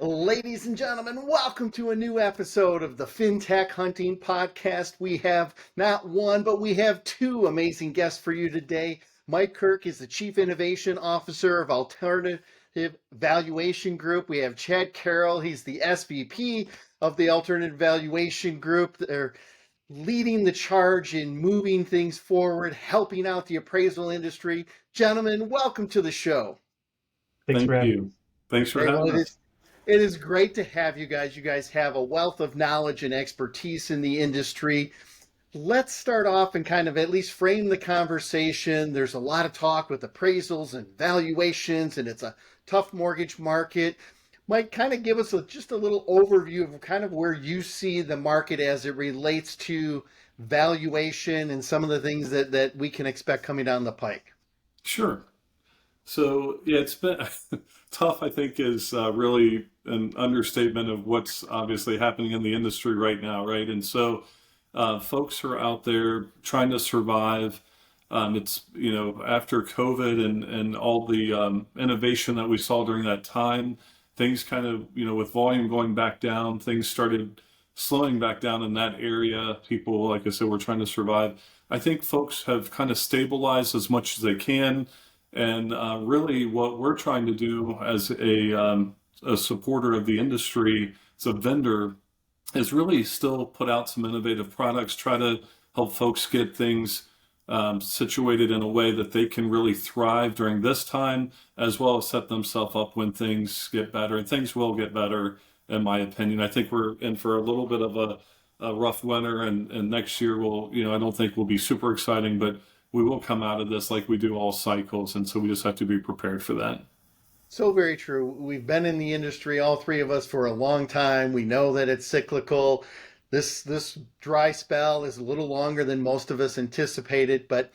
Ladies and gentlemen, welcome to a new episode of the FinTech Hunting podcast. We have not one, but we have two amazing guests for you today. Mike Kirk is the Chief Innovation Officer of Alternative Valuation Group. We have Chad Karol. He's the SVP of the Alternative Valuation Group. They're leading the charge in moving things forward, helping out the appraisal industry. Gentlemen, welcome to the show. Thanks for Thank having you. Thanks for Hey, well, having us. it is great to have you guys. You guys have a wealth of knowledge and expertise in the industry. Let's start off and kind of at least frame the conversation. There's a lot of talk with appraisals and valuations, and it's a tough mortgage market. Mike, kind of give us just a little overview of kind of where you see the market as it relates to valuation and some of the things that we can expect coming down the pike. Sure. So yeah, it's been tough, I think, is really an understatement of what's obviously happening in the industry right now, right? And so folks are out there trying to survive. It's, after COVID and all the innovation that we saw during that time, things kind of, with volume going back down, things started slowing back down in that area. People, like I said, were trying to survive. I think folks have kind of stabilized as much as they can. And really what we're trying to do as a supporter of the industry, as a vendor, is really still put out some innovative products, try to help folks get things situated in a way that they can really thrive during this time, as well as set themselves up when things get better. And things will get better, in my opinion. I think we're in for a little bit of a rough winter, and next year will, I don't think will be super exciting, but we will come out of this like we do all cycles. And so we just have to be prepared for that. So very true. We've been in the industry, all three of us, for a long time. We know that it's cyclical. This dry spell is a little longer than most of us anticipated, but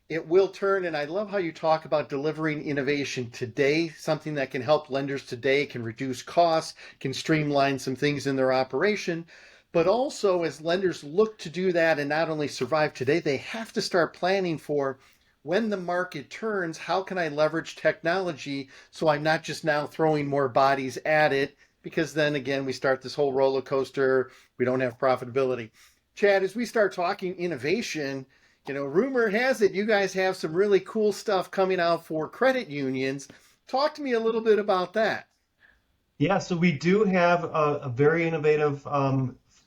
it will turn. And I love how you talk about delivering innovation today, something that can help lenders today, can reduce costs, can streamline some things in their operation. But also, as lenders look to do that and not only survive today, they have to start planning for when the market turns, how can I leverage technology so I'm not just now throwing more bodies at it? Because then again, we start this whole roller coaster. We don't have profitability. Chad, as we start talking innovation, rumor has it you guys have some really cool stuff coming out for credit unions. Talk to me a little bit about that. Yeah, so we do have a very innovative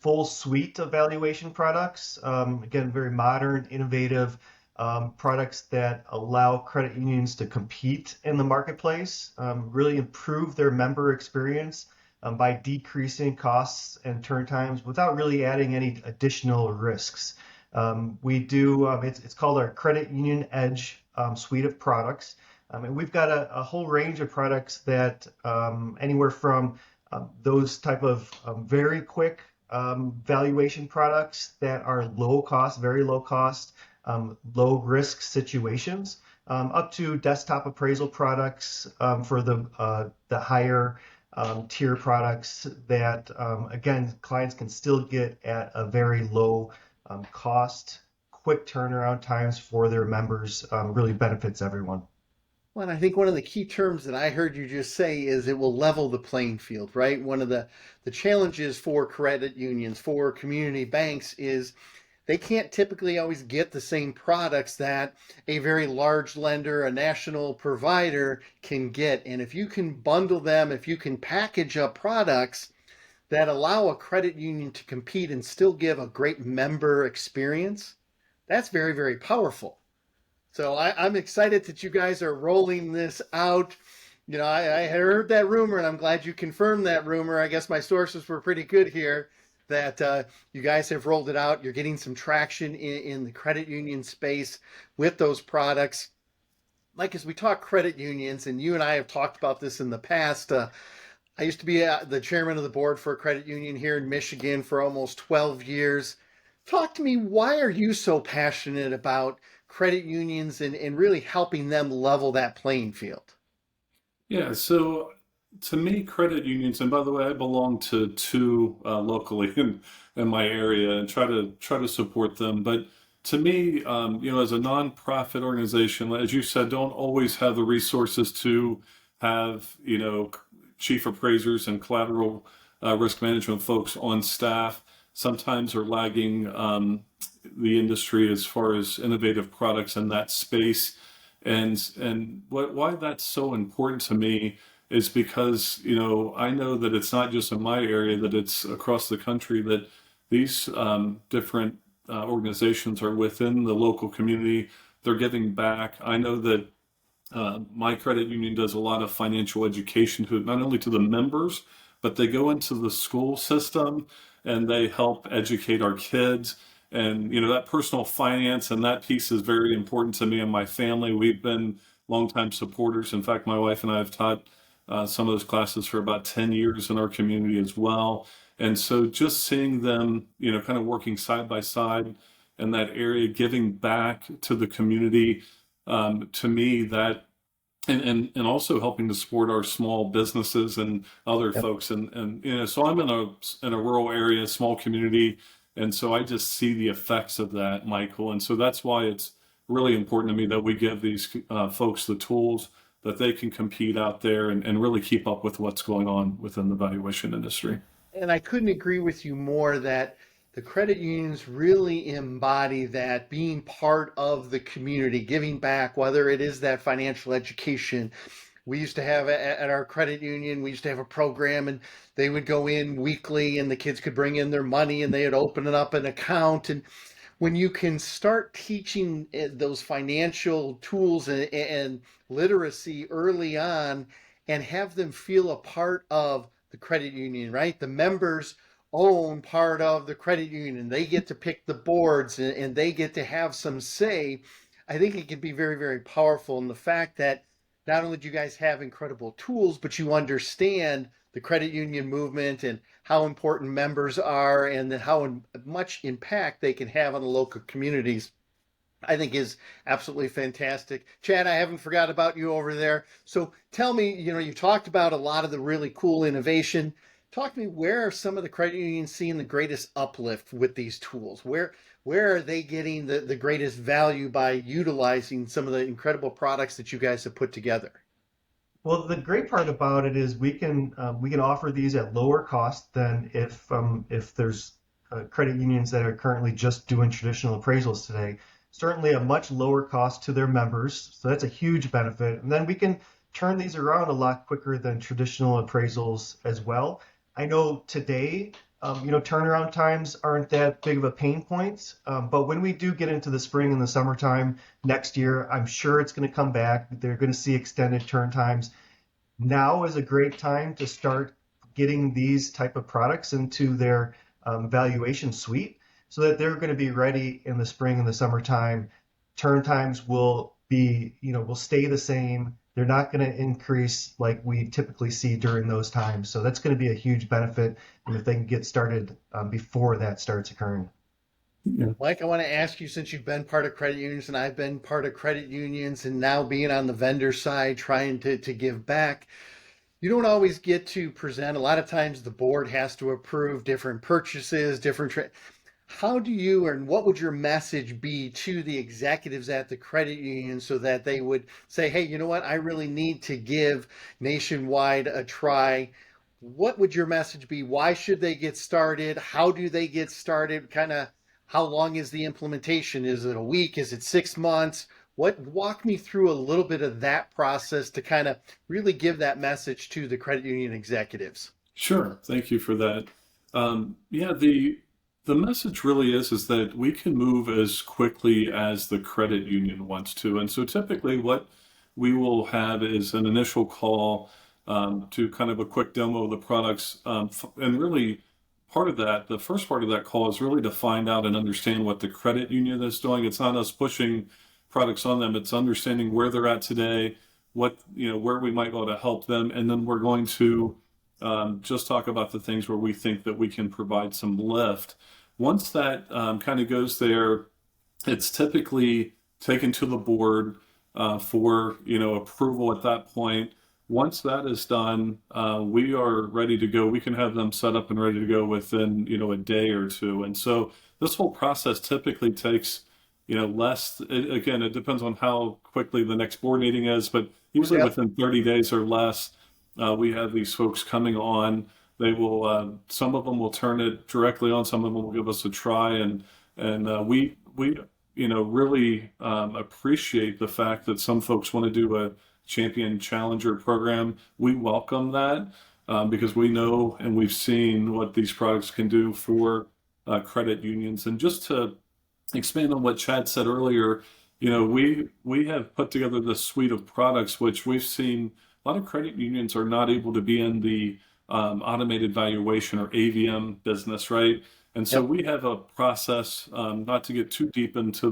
full suite of valuation products. Again, very modern, innovative products that allow credit unions to compete in the marketplace, really improve their member experience by decreasing costs and turn times without really adding any additional risks. We do, it's called our Credit Union Edge suite of products. And we've got a whole range of products that anywhere from those type of very quick valuation products that are low cost, very low cost, low risk situations, up to desktop appraisal products for the higher tier products that, again, clients can still get at a very low cost. Quick turnaround times for their members really benefits everyone. Well, and I think one of the key terms that I heard you just say is it will level the playing field, right? One of the challenges for credit unions, for community banks, is they can't typically always get the same products that a very large lender, a national provider can get. And if you can bundle them, if you can package up products that allow a credit union to compete and still give a great member experience, that's very, very powerful. So I'm excited that you guys are rolling this out. I heard that rumor, and I'm glad you confirmed that rumor. I guess my sources were pretty good here that you guys have rolled it out. You're getting some traction in the credit union space with those products. Mike, as we talk credit unions, and you and I have talked about this in the past, I used to be the chairman of the board for a credit union here in Michigan for almost 12 years. Talk to me, why are you so passionate about credit unions and really helping them level that playing field? Yeah, so to me, credit unions, and by the way, I belong to two locally in my area and try to support them. But to me, as a nonprofit organization, as you said, don't always have the resources to have, chief appraisers and collateral risk management folks on staff sometimes are lagging the industry as far as innovative products in that space. And why that's so important to me is because, I know that it's not just in my area, that it's across the country, that these different organizations are within the local community. They're giving back. I know that my credit union does a lot of financial education to not only to the members, but they go into the school system and they help educate our kids. And that personal finance and that piece is very important to me and my family. We've been longtime supporters. In fact, my wife and I have taught some of those classes for about 10 years in our community as well. And so just seeing them, kind of working side by side in that area, giving back to the community, to me, that and also helping to support our small businesses and other folks. And so I'm in a rural area, small community. And so I just see the effects of that, Michael. And so that's why it's really important to me that we give these folks the tools that they can compete out there and really keep up with what's going on within the valuation industry. And I couldn't agree with you more that the credit unions really embody that being part of the community, giving back, whether it is that financial education. We used to have at our credit union, we used to have a program and they would go in weekly and the kids could bring in their money and they would open it up an account. And when you can start teaching those financial tools and literacy early on and have them feel a part of the credit union, right? The members own part of the credit union. They get to pick the boards and they get to have some say. I think it can be very, very powerful. And the fact that not only do you guys have incredible tools, but you understand the credit union movement and how important members are and how much impact they can have on the local communities, I think is absolutely fantastic. Chad, I haven't forgot about you over there. So tell me, you talked about a lot of the really cool innovation. Talk to me, where are some of the credit unions seeing the greatest uplift with these tools? Where are they getting the greatest value by utilizing some of the incredible products that you guys have put together? Well, the great part about it is we can offer these at lower cost than if there's credit unions that are currently just doing traditional appraisals today. Certainly a much lower cost to their members, so that's a huge benefit. And then we can turn these around a lot quicker than traditional appraisals as well. I know today, turnaround times aren't that big of a pain point, but when we do get into the spring and the summertime next year, I'm sure it's going to come back. They're going to see extended turn times. Now is a great time to start getting these type of products into their valuation suite so that they're going to be ready in the spring and the summertime. Turn times will stay the same. They're not going to increase like we typically see during those times. So that's going to be a huge benefit if they can get started before that starts occurring. Yeah. Mike, I want to ask you, since you've been part of credit unions and I've been part of credit unions and now being on the vendor side, trying to give back, you don't always get to present. A lot of times the board has to approve different purchases, how do you, and what would your message be to the executives at the credit union so that they would say, hey, you know what, I really need to give Nationwide a try? What would your message be? Why should they get started? How do they get started? Kind of, how long is the implementation? Is it a week? Is it 6 months? Walk me through a little bit of that process to kind of really give that message to the credit union executives. Sure. Thank you for that. The message really is that we can move as quickly as the credit union wants to. And so typically what we will have is an initial call to kind of a quick demo of the products. And really the first part of that call is really to find out and understand what the credit union is doing. It's not us pushing products on them. It's understanding where they're at today, where we might be able to help them. And then we're going to just talk about the things where we think that we can provide some lift. Once that kind of goes there, it's typically taken to the board for approval at that point. Once that is done, we are ready to go. We can have them set up and ready to go within a day or two. And so this whole process typically takes less. Again, it depends on how quickly the next board meeting is, but usually within 30 days or less. We have these folks coming on. They will, some of them will turn it directly on. Some of them will give us a try, and we really appreciate the fact that some folks want to do a champion challenger program. We welcome that because we know and we've seen what these products can do for credit unions. And just to expand on what Chad said earlier, we have put together this suite of products, which we've seen a lot of credit unions are not able to be in the automated valuation or AVM business, right? And so Yep. we have a process, not to get too deep into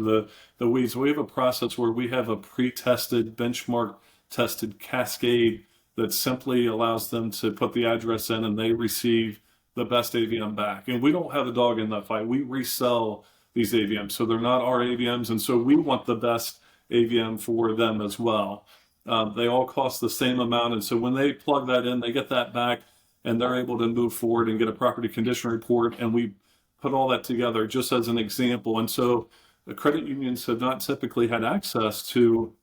the weeds, we have a process where we have a pre-tested, benchmark tested cascade that simply allows them to put the address in and they receive the best AVM back. And we don't have a dog in that fight. We resell these AVMs. So they're not our AVMs. And so we want the best AVM for them as well. They all cost the same amount. And so when they plug that in, they get that back and they're able to move forward and get a property condition report. And we put all that together just as an example. And so the credit unions have not typically had access to,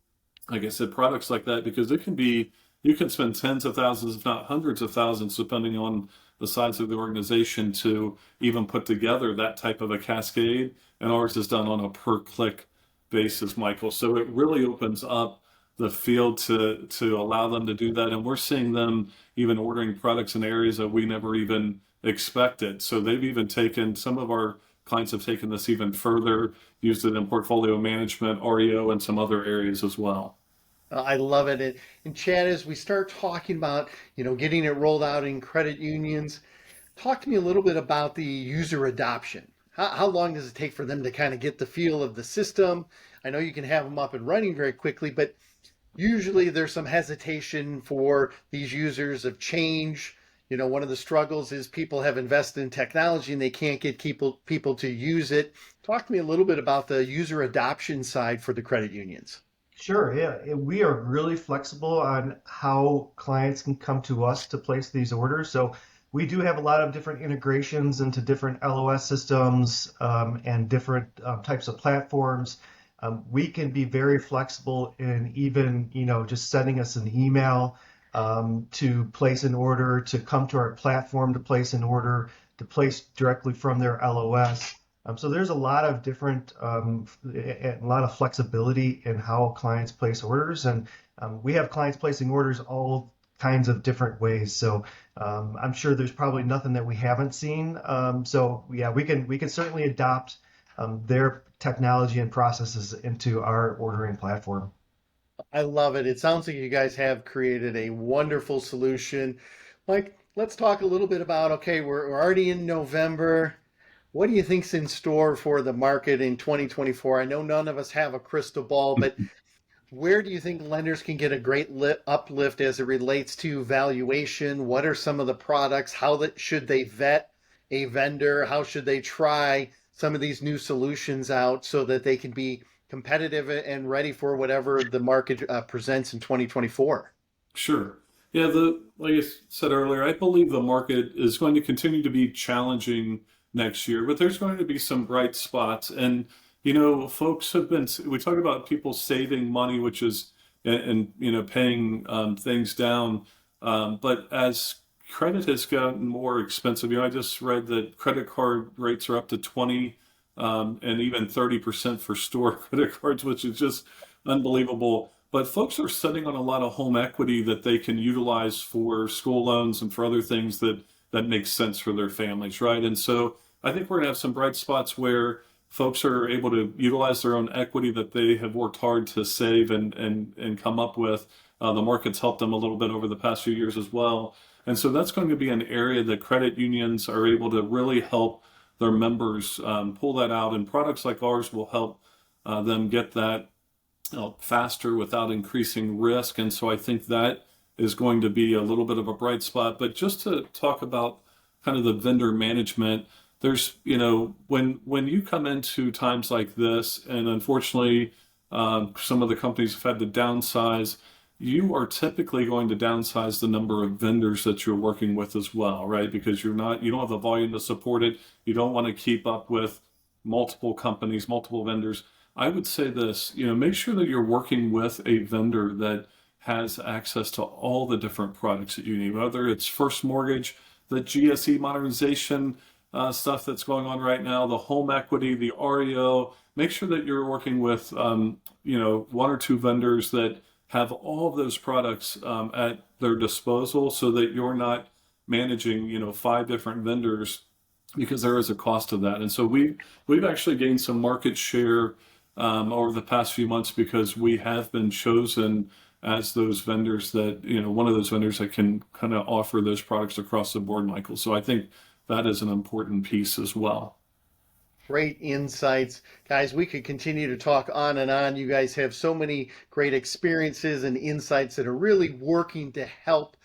like I said, products like that because it can be, you can spend tens of thousands, if not hundreds of thousands, depending on the size of the organization to even put together that type of a cascade. And ours is done on a per click basis, Michael. So it really opens up the field to allow them to do that. And we're seeing them even ordering products in areas that we never even expected. So they've even taken, some of our clients have taken this even further, used it in portfolio management, REO, and some other areas as well. I love it. And Chad, as we start talking about, getting it rolled out in credit unions, talk to me a little bit about the user adoption. How long does it take for them to kind of get the feel of the system? I know you can have them up and running very quickly, but usually there's some hesitation for these users of change. One of the struggles is people have invested in technology and they can't get people to use it. Talk to me a little bit about the user adoption side for the credit unions. Sure, yeah. We are really flexible on how clients can come to us to place these orders. So we do have a lot of different integrations into different LOS systems and different types of platforms. We can be very flexible in even, just sending us an email to place an order, to come to our platform to place an order, to place directly from their LOS. So there's a lot of different, a lot of flexibility in how clients place orders, and we have clients placing orders all kinds of different ways. So I'm sure there's probably nothing that we haven't seen. So yeah, we can certainly adopt their technology and processes into our ordering platform. I love it. It sounds like you guys have created a wonderful solution. Mike, let's talk a little bit about, okay, we're already in November. What do you think's in store for the market in 2024? I know none of us have a crystal ball, but where do you think lenders can get a great uplift as it relates to valuation? What are some of the products? Should they vet a vendor? How should they try some of these new solutions out so that they can be competitive and ready for whatever the market presents in 2024? Sure. Yeah, like I said earlier, I believe the market is going to continue to be challenging next year, but there's going to be some bright spots. And, folks we talk about people saving money, which is, and paying things down. But as credit has gotten more expensive, I just read that credit card rates are up to 20 and even 30% for store credit cards, which is just unbelievable. But folks are sitting on a lot of home equity that they can utilize for school loans and for other things that make sense for their families, right? And so I think we're going to have some bright spots where folks are able to utilize their own equity that they have worked hard to save and come up with. The market's helped them a little bit over the past few years as well. And so that's going to be an area that credit unions are able to really help their members pull that out. And products like ours will help them get that faster without increasing risk. And so I think that is going to be a little bit of a bright spot. But just to talk about kind of the vendor management, there's, when you come into times like this, and unfortunately, some of the companies have had to downsize, you are typically going to downsize the number of vendors that you're working with as well, right? Because you don't have the volume to support it. You don't want to keep up with multiple companies, multiple vendors. I would say this, make sure that you're working with a vendor that has access to all the different products that you need, whether it's first mortgage, the GSE modernization stuff that's going on right now, the home equity, the REO. Make sure that you're working with one or two vendors that have all of those products at their disposal, so that you're not managing 5 different vendors, because there is a cost to that. And so we've actually gained some market share over the past few months, because we have been chosen as those vendors that, one of those vendors that can kind of offer those products across the board, Michael. So I think that is an important piece as well. Great insights. Guys, we could continue to talk on and on. You guys have so many great experiences and insights that are really working to help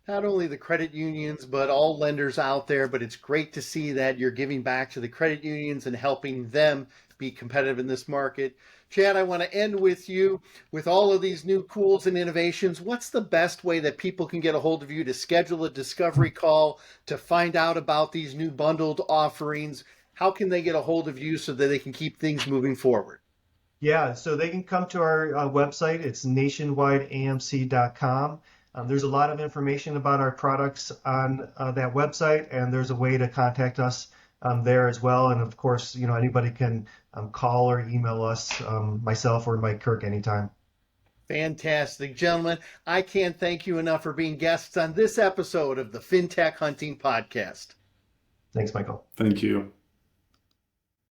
not only the credit unions, but all lenders out there. But it's great to see that you're giving back to the credit unions and helping them be competitive in this market. Chad, I want to end with you. With all of these new tools and innovations, what's the best way that people can get a hold of you to schedule a discovery call, to find out about these new bundled offerings? How can they get a hold of you so that they can keep things moving forward? Yeah, so they can come to our website. It's nationwideamc.com. There's a lot of information about our products on that website, and there's a way to contact us there as well. And of course, anybody can call or email us, myself or Mike Kirk, anytime. Fantastic. Gentlemen, I can't thank you enough for being guests on this episode of the FinTech Hunting Podcast. Thanks, Michael. Thank you.